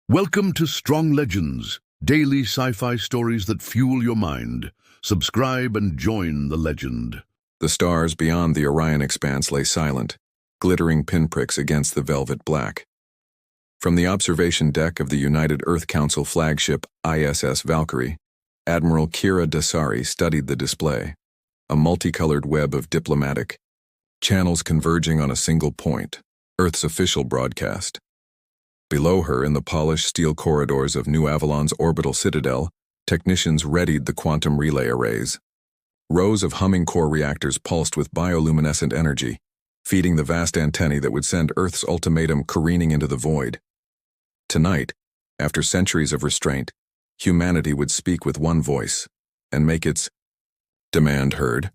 Welcome to Strong Legends, daily sci-fi stories that fuel your mind. Subscribe and join the legend. The stars beyond the Orion expanse lay silent, glittering pinpricks against the velvet black. From the observation deck of the United Earth Council flagship ISS Valkyrie, Admiral Kira Dasari studied the display, a multicolored web of diplomatic channels converging on a single point, Earth's official broadcast. Below her, in the polished steel corridors of New Avalon's orbital citadel, technicians readied the quantum relay arrays. Rows of humming core reactors pulsed with bioluminescent energy, feeding the vast antennae that would send Earth's ultimatum careening into the void. Tonight, after centuries of restraint, humanity would speak with one voice and make its demand heard.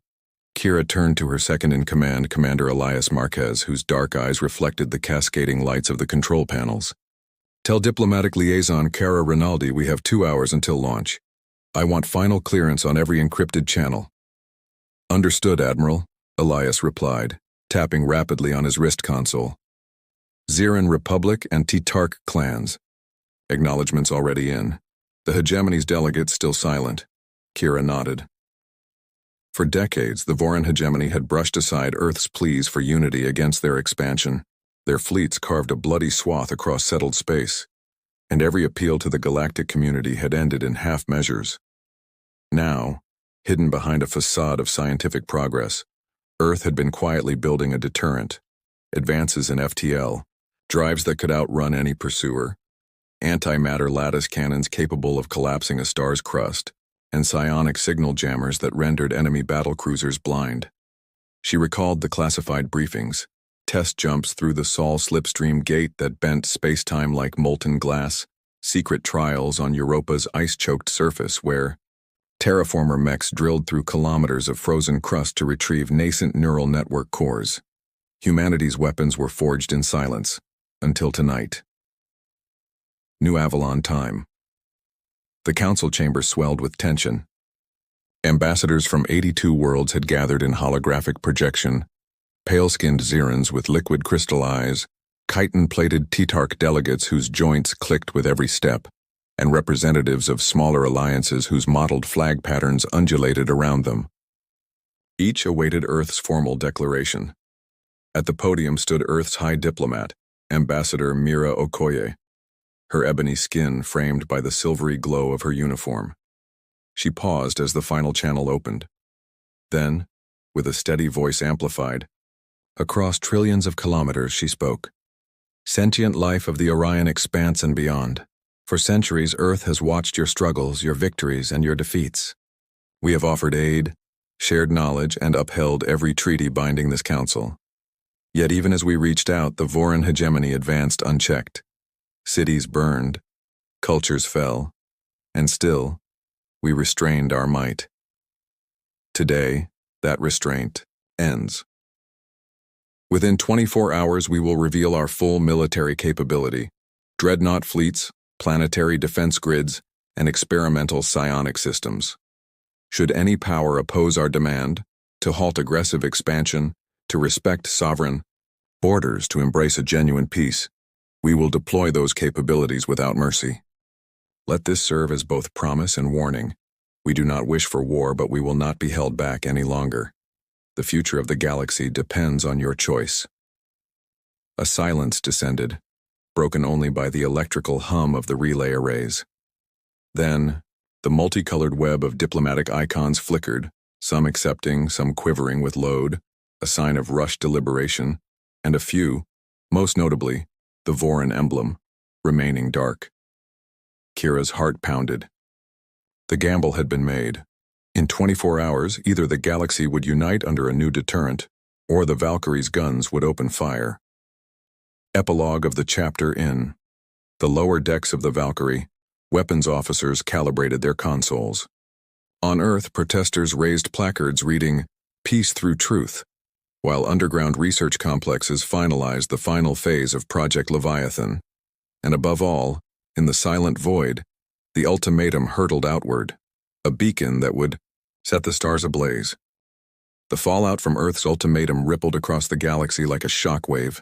Kira turned to her second-in-command, Commander Elias Marquez, whose dark eyes reflected the cascading lights of the control panels. Tell Diplomatic Liaison Cara Rinaldi we have 2 hours until launch. I want final clearance on every encrypted channel. Understood, Admiral, Elias replied, tapping rapidly on his wrist console. Xiran Republic and T-Tark clans. Acknowledgements already in. The hegemony's delegates still silent. Kira nodded. For decades, the Voran hegemony had brushed aside Earth's pleas for unity against their expansion. Their fleets carved a bloody swath across settled space, and every appeal to the galactic community had ended in half measures. Now, hidden behind a facade of scientific progress, Earth had been quietly building a deterrent. Advances in FTL, drives that could outrun any pursuer, antimatter lattice cannons capable of collapsing a star's crust, and psionic signal jammers that rendered enemy battlecruisers blind. She recalled the classified briefings, test jumps through the Sol slipstream gate that bent space-time like molten glass, secret trials on Europa's ice-choked surface where terraformer mechs drilled through kilometers of frozen crust to retrieve nascent neural network cores. Humanity's weapons were forged in silence, until tonight. New Avalon time. The council chamber swelled with tension. Ambassadors from 82 worlds had gathered in holographic projection, pale-skinned Xirans with liquid crystal eyes, chitin-plated T-Tark delegates whose joints clicked with every step, and representatives of smaller alliances whose mottled flag patterns undulated around them. Each awaited Earth's formal declaration. At the podium stood Earth's high diplomat, Ambassador Mira Okoye, her ebony skin framed by the silvery glow of her uniform. She paused as the final channel opened. Then, with a steady voice amplified, across trillions of kilometers she spoke. Sentient life of the Orion expanse and beyond. For centuries, Earth has watched your struggles, your victories, and your defeats. We have offered aid, shared knowledge, and upheld every treaty binding this council. Yet even as we reached out, the Voran hegemony advanced unchecked. Cities burned, cultures fell, and still, we restrained our might. Today, that restraint ends. Within 24 hours, we will reveal our full military capability, dreadnought fleets, planetary defense grids, and experimental psionic systems. Should any power oppose our demand, to halt aggressive expansion, to respect sovereign borders, to embrace a genuine peace, we will deploy those capabilities without mercy. Let this serve as both promise and warning. We do not wish for war, but we will not be held back any longer. The future of the galaxy depends on your choice. A silence descended, broken only by the electrical hum of the relay arrays. Then, the multicolored web of diplomatic icons flickered, some accepting, some quivering with load, a sign of rushed deliberation, and a few, most notably, the Voran emblem, remaining dark. Kira's heart pounded. The gamble had been made. In 24 hours, either the galaxy would unite under a new deterrent, or the Valkyrie's guns would open fire. Epilogue of the chapter in the lower decks of the Valkyrie, weapons officers calibrated their consoles. On Earth, protesters raised placards reading, "Peace through truth," while underground research complexes finalized the final phase of Project Leviathan. And above all, in the silent void, the ultimatum hurtled outward, a beacon that would set the stars ablaze. The fallout from Earth's ultimatum rippled across the galaxy like a shockwave.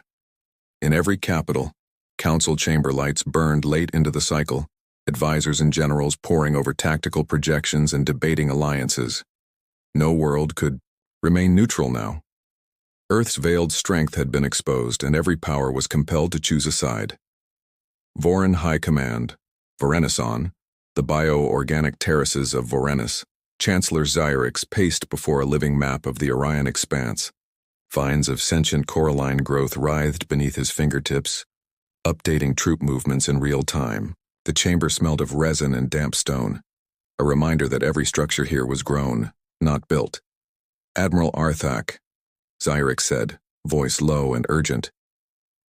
In every capital, Council chamber lights burned late into the cycle, advisors and generals poring over tactical projections and debating alliances. No world could remain neutral now. Earth's veiled strength had been exposed, and every power was compelled to choose a side. Voran High Command, Vorenison, the bio-organic terraces of Vorenus, Chancellor Xyrix paced before a living map of the Orion expanse. Vines of sentient coralline growth writhed beneath his fingertips, updating troop movements in real time. The chamber smelled of resin and damp stone, a reminder that every structure here was grown, not built. Admiral Arthak, Xyrix said, voice low and urgent.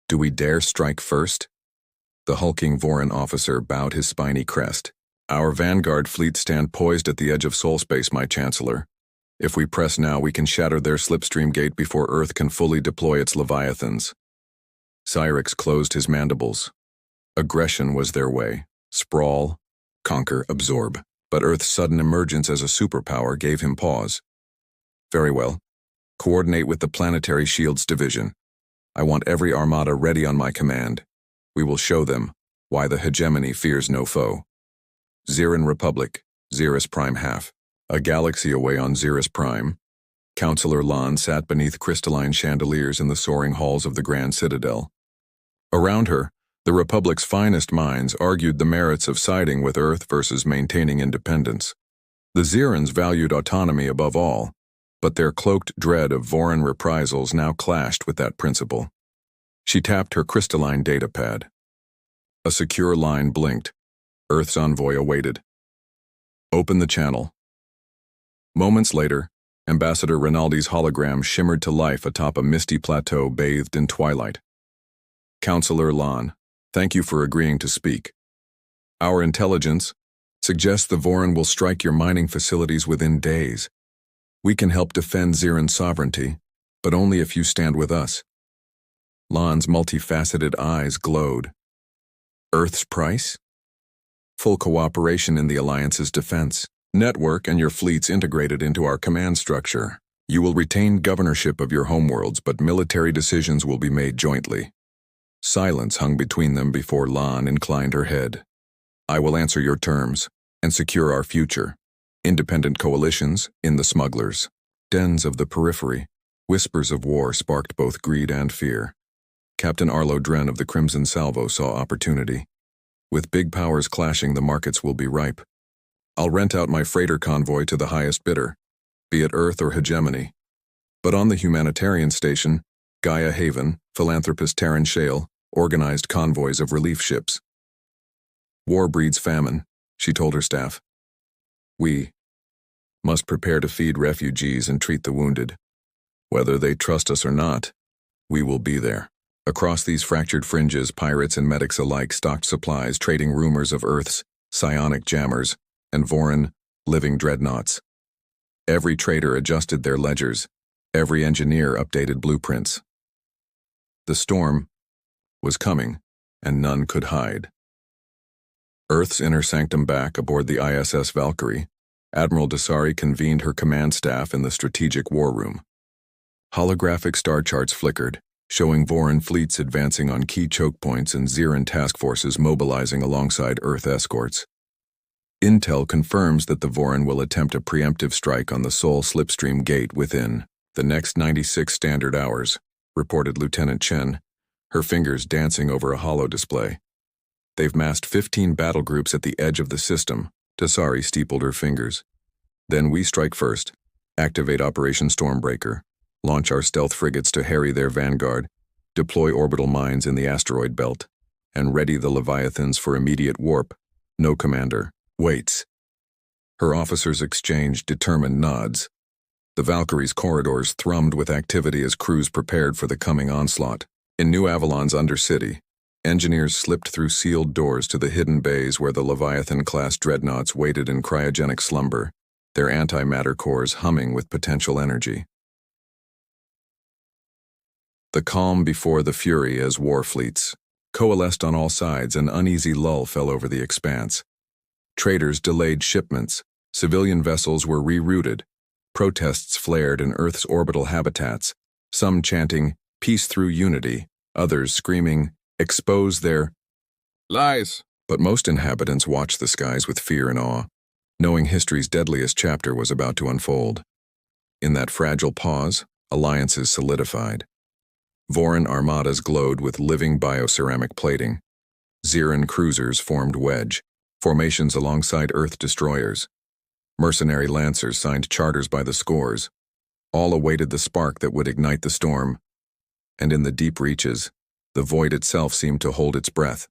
Do we dare strike first? The hulking Voran officer bowed his spiny crest. Our vanguard fleets stand poised at the edge of soul space, my chancellor. If we press now, we can shatter their slipstream gate before Earth can fully deploy its leviathans. Xyrix closed his mandibles. Aggression was their way. Sprawl, conquer, absorb. But Earth's sudden emergence as a superpower gave him pause. Very well. Coordinate with the Planetary Shields Division. I want every armada ready on my command. We will show them why the hegemony fears no foe. Xiran Republic, Xeris Prime Half. A galaxy away on Xeris Prime, Councillor Lon sat beneath crystalline chandeliers in the soaring halls of the Grand Citadel. Around her, the Republic's finest minds argued the merits of siding with Earth versus maintaining independence. The Xerans valued autonomy above all, but their cloaked dread of Voran reprisals now clashed with that principle. She tapped her crystalline datapad. A secure line blinked. Earth's envoy awaited. Open the channel. Moments later, Ambassador Rinaldi's hologram shimmered to life atop a misty plateau bathed in twilight. Councillor Lon, thank you for agreeing to speak. Our intelligence suggests the Voran will strike your mining facilities within days. We can help defend Xeran's sovereignty, but only if you stand with us. Lon's multifaceted eyes glowed. Earth's price? Full cooperation in the Alliance's defense. Network and your fleets integrated into our command structure. You will retain governorship of your homeworlds, but military decisions will be made jointly. Silence hung between them before Lon inclined her head. I will answer your terms and secure our future. Independent coalitions in the smugglers. Dens of the periphery. Whispers of war sparked both greed and fear. Captain Arlo Dren of the Crimson Salvo saw opportunity. With big powers clashing, the markets will be ripe. I'll rent out my freighter convoy to the highest bidder, be it Earth or hegemony. But on the humanitarian station, Gaia Haven, philanthropist Terran Shale, organized convoys of relief ships. War breeds famine, she told her staff. We must prepare to feed refugees and treat the wounded. Whether they trust us or not, we will be there. Across these fractured fringes, pirates and medics alike stocked supplies, trading rumors of Earth's psionic jammers and Voran living dreadnoughts. Every trader adjusted their ledgers. Every engineer updated blueprints. The storm was coming, and none could hide. Earth's inner sanctum back aboard the ISS Valkyrie, Admiral Dasari convened her command staff in the strategic war room. Holographic star charts flickered, showing Voran fleets advancing on key choke points and Xeran task forces mobilizing alongside Earth escorts. Intel confirms that the Voran will attempt a preemptive strike on the Sol slipstream gate within the next 96 standard hours, reported Lieutenant Chen, her fingers dancing over a holo display. They've massed 15 battle groups at the edge of the system. Dasari steepled her fingers. Then we strike first, activate Operation Stormbreaker, launch our stealth frigates to harry their vanguard, deploy orbital mines in the asteroid belt, and ready the Leviathans for immediate warp. No commander waits. Her officers exchanged determined nods. The Valkyrie's corridors thrummed with activity as crews prepared for the coming onslaught. In New Avalon's Undercity, engineers slipped through sealed doors to the hidden bays where the Leviathan-class dreadnoughts waited in cryogenic slumber, their antimatter cores humming with potential energy. The calm before the fury as war fleets coalesced on all sides. An uneasy lull fell over the expanse. Traders delayed shipments, civilian vessels were rerouted, protests flared in Earth's orbital habitats, some chanting, "Peace through unity," others screaming, expose their Lies. But most inhabitants watched the skies with fear and awe, knowing history's deadliest chapter was about to unfold. In that fragile pause, alliances solidified. Voran armadas glowed with living bioceramic plating. Xeran cruisers formed wedge, formations alongside Earth destroyers. Mercenary lancers signed charters by the scores. All awaited the spark that would ignite the storm. And in the deep reaches, the void itself seemed to hold its breath,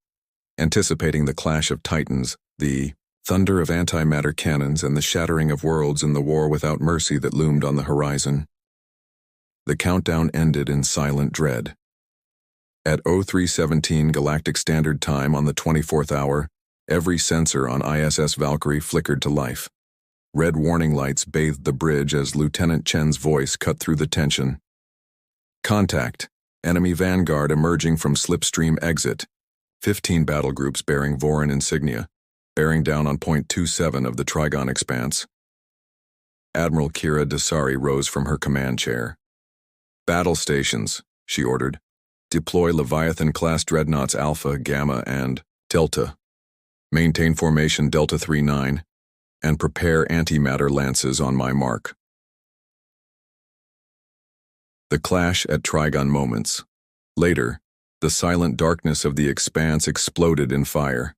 anticipating the clash of titans, the thunder of antimatter cannons, and the shattering of worlds in the war without mercy that loomed on the horizon. The countdown ended in silent dread. At 0317 Galactic Standard Time on the 24th hour, every sensor on ISS Valkyrie flickered to life. Red warning lights bathed the bridge as Lieutenant Chen's voice cut through the tension. Contact. Enemy vanguard emerging from slipstream exit. 15 battle groups bearing Voran insignia, bearing down on point 27 of the Trigon Expanse. Admiral Kira Dasari rose from her command chair. Battle stations, she ordered. Deploy Leviathan-class dreadnoughts Alpha, Gamma, and Delta. Maintain formation Delta 39, and prepare antimatter lances on my mark. The clash at Trigon moments. Later, the silent darkness of the expanse exploded in fire.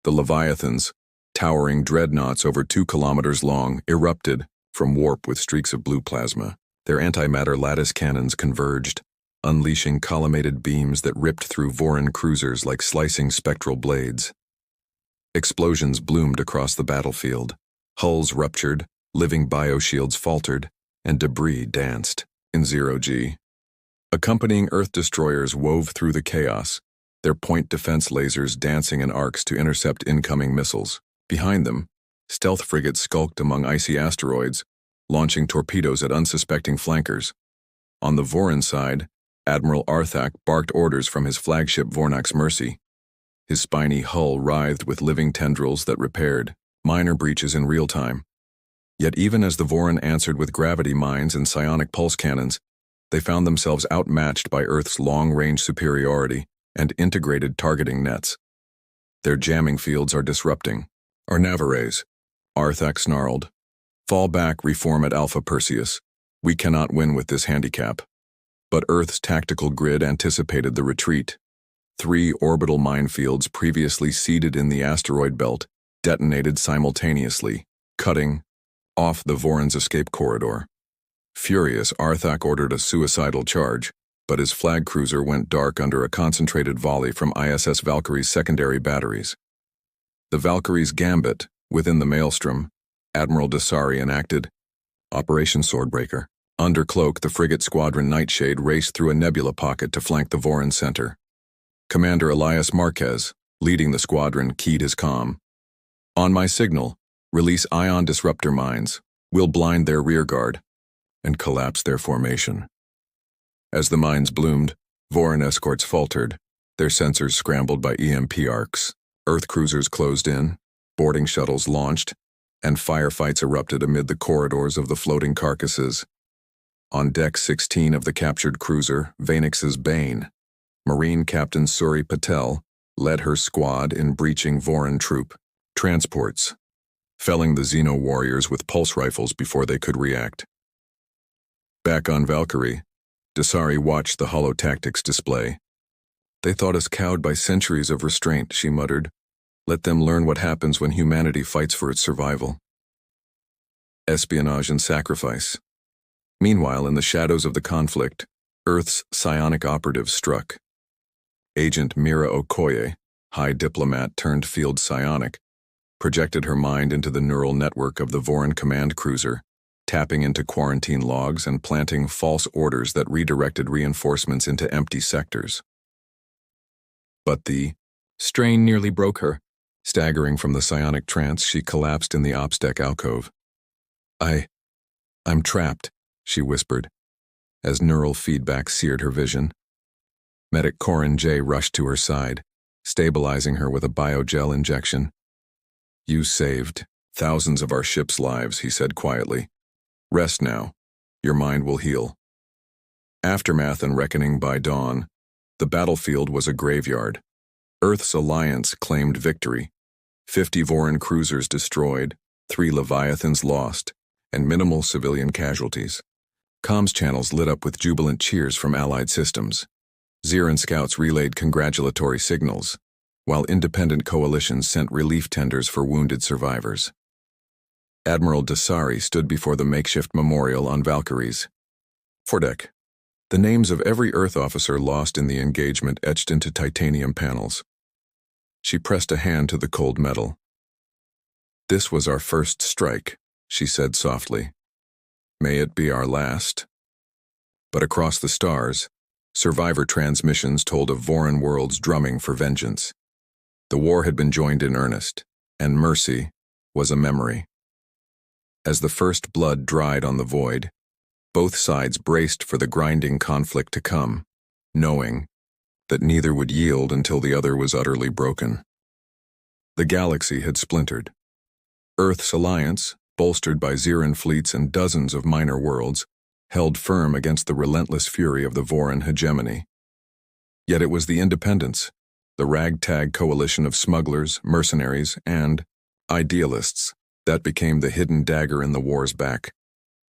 The Leviathans, towering dreadnoughts over 2 kilometers long, erupted from warp with streaks of blue plasma. Their antimatter lattice cannons converged, unleashing collimated beams that ripped through Voran cruisers like slicing spectral blades. Explosions bloomed across the battlefield. Hulls ruptured, living bioshields faltered, and debris danced in zero-G. Accompanying Earth destroyers wove through the chaos, their point defense lasers dancing in arcs to intercept incoming missiles. Behind them, stealth frigates skulked among icy asteroids, launching torpedoes at unsuspecting flankers. On the Voran side, Admiral Arthak barked orders from his flagship Vornax Mercy. His spiny hull writhed with living tendrils that repaired minor breaches in real time. Yet even as the Voran answered with gravity mines and psionic pulse cannons, they found themselves outmatched by Earth's long-range superiority and integrated targeting nets. Their jamming fields are disrupting. Our Navarres, Arthak snarled. Fall back, reform at Alpha Perseus. We cannot win with this handicap. But Earth's tactical grid anticipated the retreat. 3 orbital minefields previously seeded in the asteroid belt detonated simultaneously, cutting off the Voran's escape corridor. Furious, Arthak ordered a suicidal charge, but his flag cruiser went dark under a concentrated volley from ISS Valkyrie's secondary batteries. The Valkyrie's gambit, within the maelstrom, Admiral Dasari enacted Operation Swordbreaker. Under cloak, the frigate squadron Nightshade raced through a nebula pocket to flank the Voran center. Commander Elias Marquez, leading the squadron, keyed his comm. On my signal, release ion disruptor mines. We'll blind their rearguard and collapse their formation. As the mines bloomed, Voran escorts faltered, their sensors scrambled by EMP arcs. Earth cruisers closed in, boarding shuttles launched, and firefights erupted amid the corridors of the floating carcasses. On deck 16 of the captured cruiser, Vanix's Bane, Marine Captain Suri Patel led her squad in breaching Voran troop transports, felling the Xeno warriors with pulse rifles before they could react. Back on Valkyrie, Dasari watched the holotactics display. They thought us cowed by centuries of restraint, she muttered. Let them learn what happens when humanity fights for its survival. Espionage and sacrifice. Meanwhile, in the shadows of the conflict, Earth's psionic operative struck. Agent Mira Okoye, high diplomat turned field psionic, projected her mind into the neural network of the Voran command cruiser, tapping into quarantine logs and planting false orders that redirected reinforcements into empty sectors. But the strain nearly broke her. Staggering from the psionic trance, she collapsed in the ops deck alcove. I'm trapped, she whispered, as neural feedback seared her vision. Medic Corin J. rushed to her side, stabilizing her with a biogel injection. You saved thousands of our ship's lives, he said quietly. Rest now. Your mind will heal. Aftermath and reckoning by dawn, The battlefield was a graveyard. Earth's alliance claimed victory. 50 Voran cruisers destroyed, 3 Leviathans lost, and minimal civilian casualties. Comms channels lit up with jubilant cheers from allied systems. Xeran scouts relayed congratulatory signals, while independent coalitions sent relief tenders for wounded survivors. Admiral Dasari stood before the makeshift memorial on Valkyries. Foredeck. The names of every Earth officer lost in the engagement etched into titanium panels. She pressed a hand to the cold metal. "This was our first strike," she said softly. "May it be our last." But across the stars, survivor transmissions told of Voran worlds drumming for vengeance. The war had been joined in earnest, and mercy was a memory. As the first blood dried on the void, both sides braced for the grinding conflict to come, knowing that neither would yield until the other was utterly broken. The galaxy had splintered. Earth's alliance, bolstered by Xeran fleets and dozens of minor worlds, held firm against the relentless fury of the Voran hegemony. Yet it was the Independents, the ragtag coalition of smugglers, mercenaries, and idealists, that became the hidden dagger in the war's back,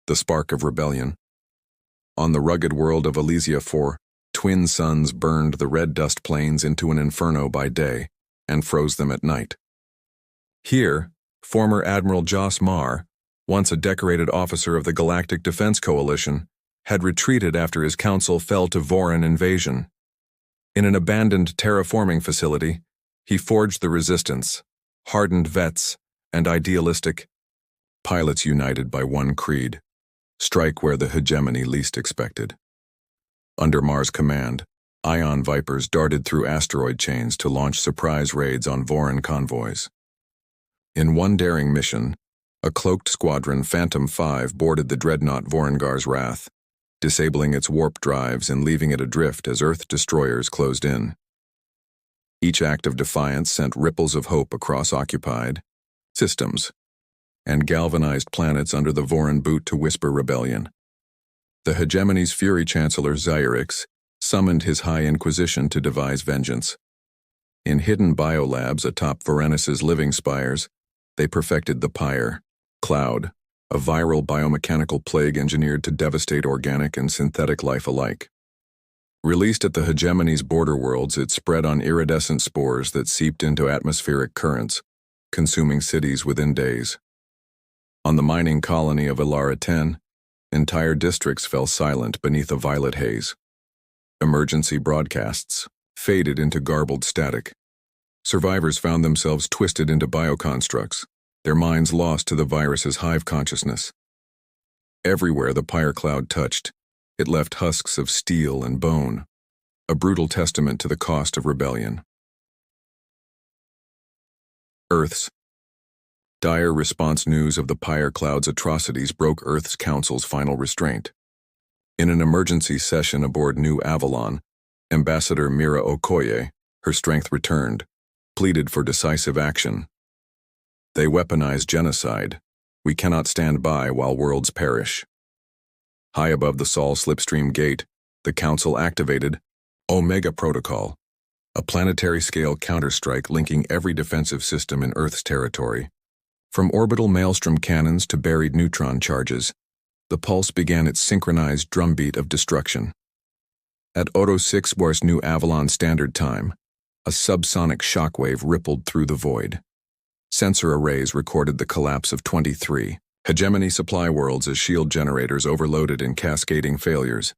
the spark of rebellion. On the rugged world of Elysia IV, twin suns burned the red dust plains into an inferno by day and froze them at night. Here, former Admiral Jos Mar, once a decorated officer of the Galactic Defense Coalition, had retreated after his council fell to Voran invasion. In an abandoned terraforming facility, he forged the resistance, hardened vets, and idealistic pilots united by one creed: strike where the hegemony least expected. Under Mar's command, Ion Vipers darted through asteroid chains to launch surprise raids on Voran convoys. In one daring mission, a cloaked squadron Phantom 5 boarded the dreadnought Vorangar's Wrath, disabling its warp drives and leaving it adrift as Earth destroyers closed in. Each act of defiance sent ripples of hope across occupied systems and galvanized planets under the Voran boot to whisper rebellion. The hegemony's Fury Chancellor Xyrix summoned his High Inquisition to devise vengeance. In hidden biolabs atop Vorenus's living spires, they perfected the Pyre, Cloud, a viral biomechanical plague engineered to devastate organic and synthetic life alike. Released at the hegemony's border worlds, it spread on iridescent spores that seeped into atmospheric currents, consuming cities within days. On the mining colony of Ilara 10, entire districts fell silent beneath a violet haze. Emergency broadcasts faded into garbled static. Survivors found themselves twisted into bioconstructs, their minds lost to the virus's hive consciousness. Everywhere the Pyre Cloud touched, it left husks of steel and bone, a brutal testament to the cost of rebellion. Earth's dire response news of the Pyre Cloud's atrocities broke Earth's Council's final restraint. In an emergency session aboard New Avalon, Ambassador Mira Okoye, her strength returned, pleaded for decisive action. "They weaponize genocide. We cannot stand by while worlds perish." High above the Sol Slipstream Gate, the Council activated Omega Protocol, a planetary-scale counterstrike linking every defensive system in Earth's territory. From orbital maelstrom cannons to buried neutron charges, the pulse began its synchronized drumbeat of destruction. At Odo 6 Wars New Avalon Standard Time, a subsonic shockwave rippled through the void. Sensor arrays recorded the collapse of 23 hegemony supply worlds as shield generators overloaded in cascading failures.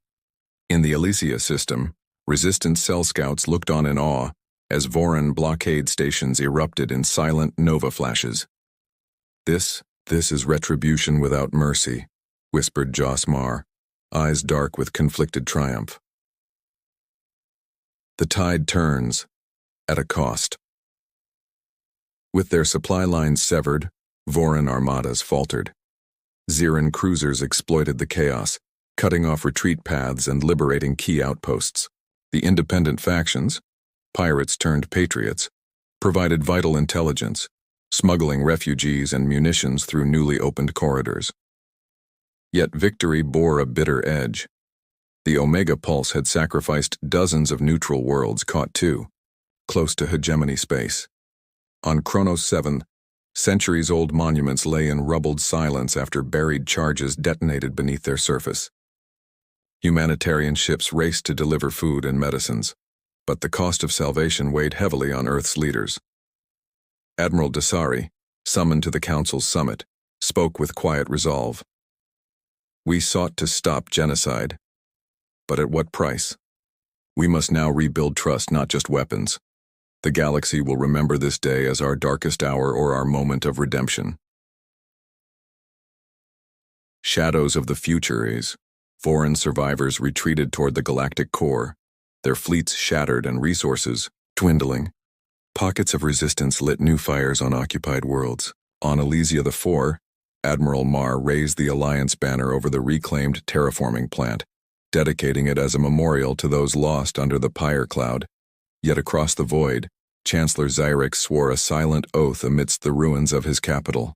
In the Elysia system, resistant cell scouts looked on in awe as Voran blockade stations erupted in silent nova flashes. This is retribution without mercy," whispered Jos Mar, eyes dark with conflicted triumph. The tide turns, at a cost. With their supply lines severed, Voran armadas faltered. Xeran cruisers exploited the chaos, cutting off retreat paths and liberating key outposts. The independent factions, pirates turned patriots, provided vital intelligence, smuggling refugees and munitions through newly opened corridors. Yet victory bore a bitter edge. The Omega Pulse had sacrificed dozens of neutral worlds caught too, close to hegemony space. On Kronos 7, centuries-old monuments lay in rubbled silence after buried charges detonated beneath their surface. Humanitarian ships raced to deliver food and medicines, but the cost of salvation weighed heavily on Earth's leaders. Admiral Dasari, summoned to the Council's summit, spoke with quiet resolve. We sought to stop genocide, but at what price? We must now rebuild trust, not just weapons. The galaxy will remember this day as our darkest hour or our moment of redemption. Shadows of the Futuries. Foreign survivors retreated toward the galactic core, their fleets shattered and resources dwindling. Pockets of resistance lit new fires on occupied worlds. On Elysia IV, Admiral Mar raised the Alliance banner over the reclaimed terraforming plant, dedicating it as a memorial to those lost under the pyre cloud. Yet across the void, Chancellor Xyrix swore a silent oath amidst the ruins of his capital.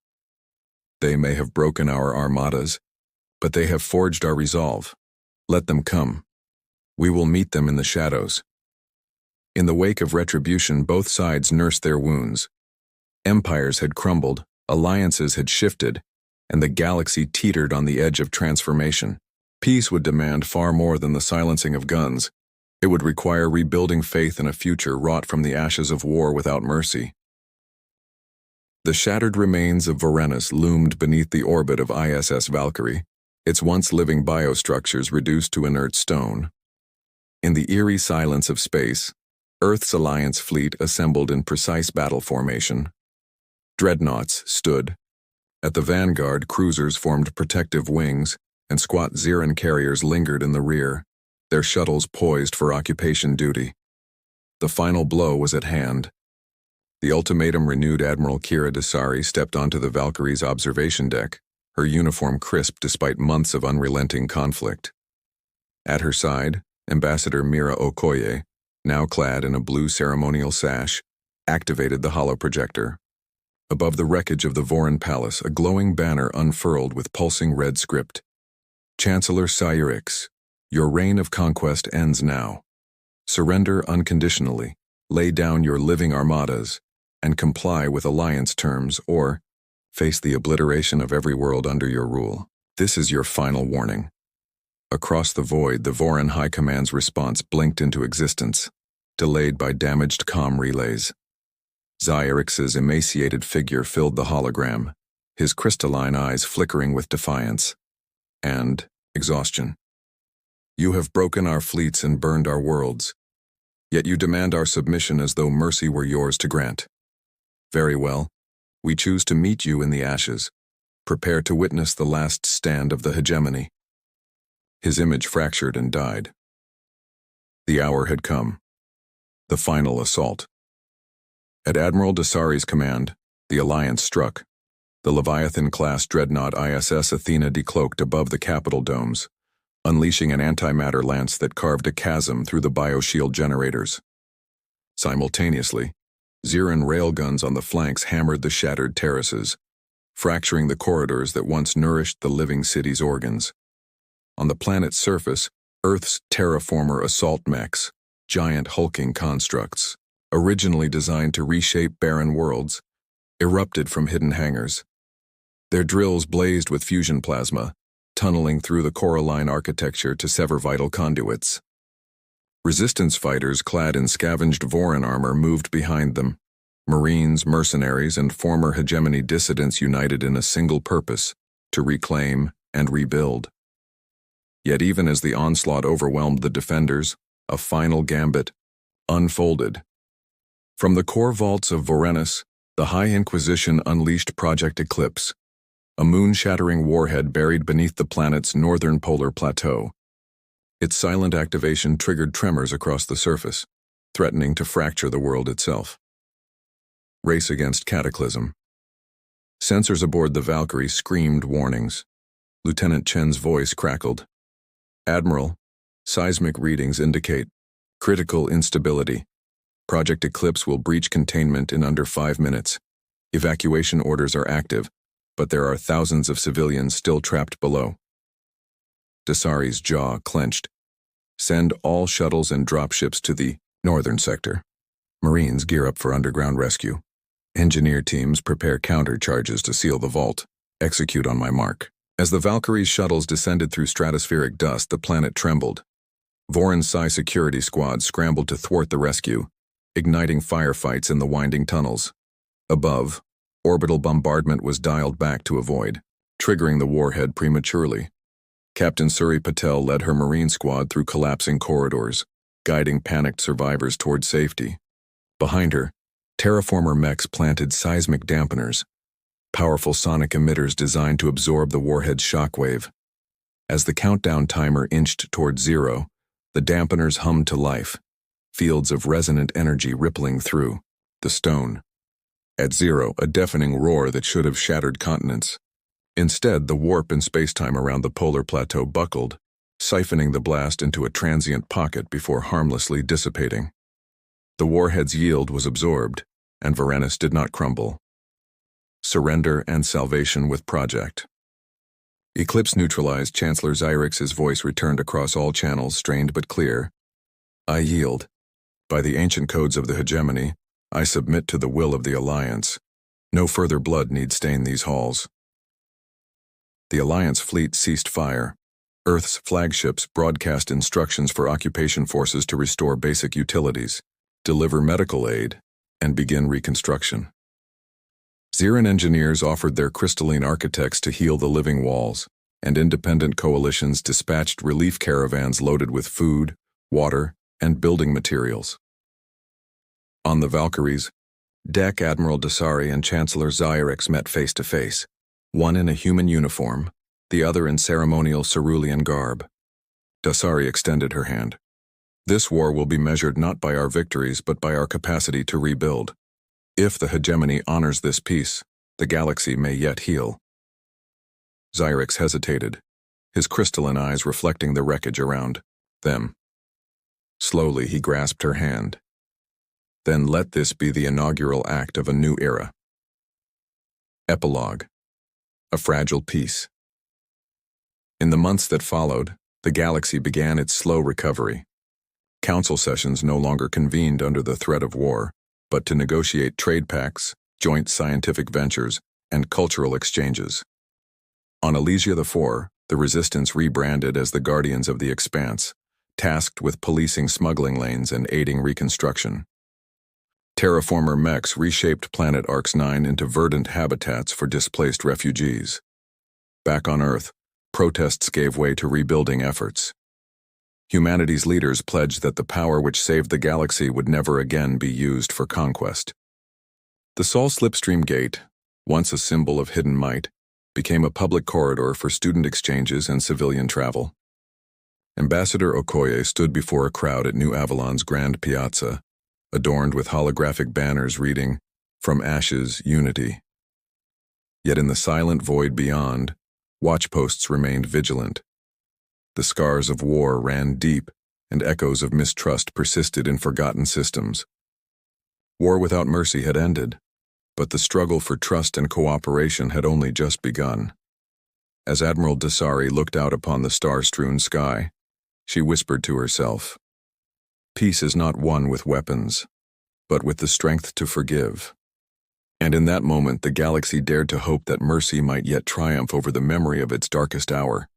They may have broken our armadas, but they have forged our resolve. Let them come. We will meet them in the shadows. In the wake of retribution, both sides nursed their wounds. Empires had crumbled, alliances had shifted, and the galaxy teetered on the edge of transformation. Peace would demand far more than the silencing of guns. It would require rebuilding faith in a future wrought from the ashes of war without mercy. The shattered remains of Vorenus loomed beneath the orbit of ISS Valkyrie, its once living biostructures reduced to inert stone. In the eerie silence of space, Earth's Alliance fleet assembled in precise battle formation. Dreadnoughts stood. At the vanguard, cruisers formed protective wings, and squat Xeran carriers lingered in the rear, their shuttles poised for occupation duty. The final blow was at hand. The ultimatum renewed. Admiral Kira Dasari stepped onto the Valkyrie's observation deck, her uniform crisp despite months of unrelenting conflict. At her side, Ambassador Mira Okoye, now clad in a blue ceremonial sash, activated the holoprojector. Above the wreckage of the Voran Palace, a glowing banner unfurled with pulsing red script. Chancellor Xyrix, your reign of conquest ends now. Surrender unconditionally, lay down your living armadas, and comply with alliance terms, or face the obliteration of every world under your rule. This is your final warning. Across the void, the Voran High Command's response blinked into existence, delayed by damaged comm relays. Xyrix's emaciated figure filled the hologram, his crystalline eyes flickering with defiance and exhaustion. You have broken our fleets and burned our worlds, yet you demand our submission as though mercy were yours to grant. Very well. We choose to meet you in the ashes. Prepare to witness the last stand of the hegemony. His image fractured and died. The hour had come. The final assault. At Admiral Dasari's command, the Alliance struck. The Leviathan-class dreadnought ISS Athena decloaked above the Capitol domes, unleashing an antimatter lance that carved a chasm through the bioshield generators. Simultaneously, Xeran railguns on the flanks hammered the shattered terraces, fracturing the corridors that once nourished the living city's organs. On the planet's surface, Earth's terraformer assault mechs, giant hulking constructs, originally designed to reshape barren worlds, erupted from hidden hangars. Their drills blazed with fusion plasma, tunneling through the Coraline architecture to sever vital conduits. Resistance fighters clad in scavenged Voran armor moved behind them. Marines, mercenaries, and former hegemony dissidents united in a single purpose: to reclaim and rebuild. Yet even as the onslaught overwhelmed the defenders, a final gambit unfolded. From the core vaults of Vorenus, the High Inquisition unleashed Project Eclipse, a moon-shattering warhead buried beneath the planet's northern polar plateau. Its silent activation triggered tremors across the surface, threatening to fracture the world itself. Race against cataclysm. Sensors aboard the Valkyrie screamed warnings. Lieutenant Chen's voice crackled. Admiral, seismic readings indicate critical instability. Project Eclipse will breach containment in under 5 minutes. Evacuation orders are active, but there are thousands of civilians still trapped below. Dasari's jaw clenched, Send all shuttles and dropships to the northern sector. Marines gear up for underground rescue. Engineer teams prepare countercharges to seal the vault. Execute on my mark. As the Valkyrie's shuttles descended through stratospheric dust, the planet trembled. Voron's Psi security squad scrambled to thwart the rescue, igniting firefights in the winding tunnels. Above, orbital bombardment was dialed back to avoid, triggering the warhead prematurely. Captain Suri Patel led her Marine squad through collapsing corridors, guiding panicked survivors toward safety. Behind her, terraformer mechs planted seismic dampeners, powerful sonic emitters designed to absorb the warhead's shockwave. As the countdown timer inched toward zero, the dampeners hummed to life, fields of resonant energy rippling through the stone. At zero, a deafening roar that should have shattered continents. Instead, the warp in spacetime around the polar plateau buckled, siphoning the blast into a transient pocket before harmlessly dissipating. The warhead's yield was absorbed, and Varanus did not crumble. Surrender and salvation with Project. Eclipse neutralized, Chancellor Xyrix's voice returned across all channels, strained but clear. I yield. By the ancient codes of the hegemony, I submit to the will of the Alliance. No further blood need stain these halls. The Alliance fleet ceased fire. Earth's flagships broadcast instructions for occupation forces to restore basic utilities, deliver medical aid, and begin reconstruction. Xeran engineers offered their crystalline architects to heal the living walls, and independent coalitions dispatched relief caravans loaded with food, water, and building materials. On the Valkyries, Deck Admiral Dasari and Chancellor Xyrix met face to face, one in a human uniform, the other in ceremonial cerulean garb. Dasari extended her hand. This war will be measured not by our victories but by our capacity to rebuild. If the hegemony honors this peace, the galaxy may yet heal. Xyrix hesitated, his crystalline eyes reflecting the wreckage around them. Slowly he grasped her hand. Then let this be the inaugural act of a new era. Epilogue. A fragile peace. In the months that followed, the galaxy began its slow recovery. Council sessions no longer convened under the threat of war, but to negotiate trade pacts, joint scientific ventures, and cultural exchanges. On Elysia IV, the Resistance rebranded as the Guardians of the Expanse, tasked with policing smuggling lanes and aiding reconstruction. Terraformer mechs reshaped planet Orcs 9 into verdant habitats for displaced refugees. Back on Earth, protests gave way to rebuilding efforts. Humanity's leaders pledged that the power which saved the galaxy would never again be used for conquest. The Sol Slipstream Gate, once a symbol of hidden might, became a public corridor for student exchanges and civilian travel. Ambassador Okoye stood before a crowd at New Avalon's Grand Piazza, adorned with holographic banners reading, "From Ashes, Unity." Yet in the silent void beyond, watchposts remained vigilant. The scars of war ran deep, and echoes of mistrust persisted in forgotten systems. War without mercy had ended, but the struggle for trust and cooperation had only just begun. As Admiral Dasari looked out upon the star-strewn sky, she whispered to herself, "Peace is not won with weapons, but with the strength to forgive." And in that moment, the galaxy dared to hope that mercy might yet triumph over the memory of its darkest hour.